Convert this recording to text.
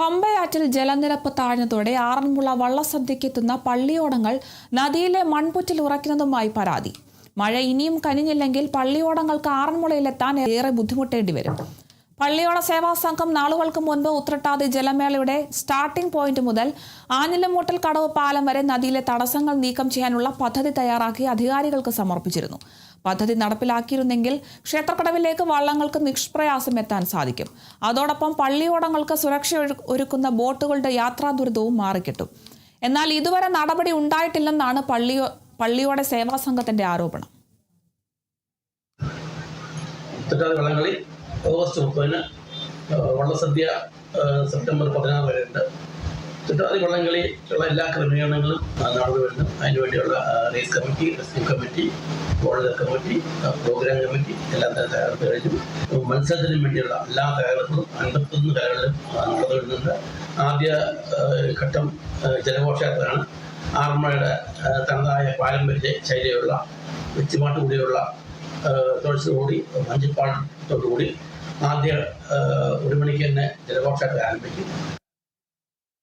പമ്പയാറ്റിൽ ജലനിരപ്പ് താഴ്ന്നതോടെ ആറന്മുള വള്ളസദ്യക്കെത്തുന്ന പള്ളിയോടങ്ങൾ നദിയിലെ മൺപുറ്റിൽ ഉറയ്ക്കുന്നതുമായി പരാതി. മഴ ഇനിയും കനിഞ്ഞില്ലെങ്കിൽ പള്ളിയോടങ്ങൾക്ക് ആറന്മുളയിലെത്താൻ ഏറെ ബുദ്ധിമുട്ടേണ്ടി വരും. പള്ളിയോട സേവാ സംഘം നാളുകൾക്ക് മുൻപ് ഉത്രട്ടാതി ജലമേളയുടെ സ്റ്റാർട്ടിംഗ് പോയിന്റ് മുതൽ ആഞ്ഞിലമൂട്ടൽ കടവ് പാലം വരെ നദിയിലെ തടസ്സങ്ങൾ നീക്കം ചെയ്യാനുള്ള പദ്ധതി തയ്യാറാക്കി അധികാരികൾക്ക് സമർപ്പിച്ചിരുന്നു. പദ്ധതി നടപ്പിലാക്കിയിരുന്നെങ്കിൽ ക്ഷേത്രക്കടവിലേക്ക് വള്ളങ്ങൾക്ക് നിഷ്പ്രയാസം എത്താൻ സാധിക്കും. അതോടൊപ്പം പള്ളിയോടങ്ങൾക്ക് സുരക്ഷ ഒരുക്കുന്ന ബോട്ടുകളുടെ യാത്രാ ദുരിതവും മാറിക്കിട്ടും. എന്നാൽ ഇതുവരെ നടപടി ഉണ്ടായിട്ടില്ലെന്നാണ് പള്ളിയോട സേവാ സംഘത്തിന്റെ ആരോപണം. ഓഗസ്റ്റ് 30-ന് വള്ളസദ്യ സെപ്റ്റംബർ 16 വരെ ഉണ്ട്. ചുറ്റാതി വള്ളംകളിക്കുള്ള എല്ലാ ക്രമീകരണങ്ങളും നടന്നു വരുന്നു. അതിനുവേണ്ടിയുള്ള race committee, wrestling committee, border committee, programme committee എല്ലാം തയ്യാറെടുപ്പ് കഴിഞ്ഞു. മത്സരത്തിന് വേണ്ടിയുള്ള എല്ലാ തയ്യാറെടുപ്പും 51 കരകളിലും നടന്നു വരുന്നുണ്ട്. ആദ്യ ഘട്ടം ജലഘോഷയാത്രയാണ്. ആറന്മുളയുടെ തനതായ പാരമ്പര്യ ശൈലിയുള്ള വെച്ചുമാട്ട് കൂടിയുള്ള തോഴ്ചയോടുകൂടി മഞ്ചിപ്പാട്ടത്തോടുകൂടി ആദ്യ 1 മണിക്ക് തന്നെ ജലഘോഷയാത്ര ആരംഭിക്കും.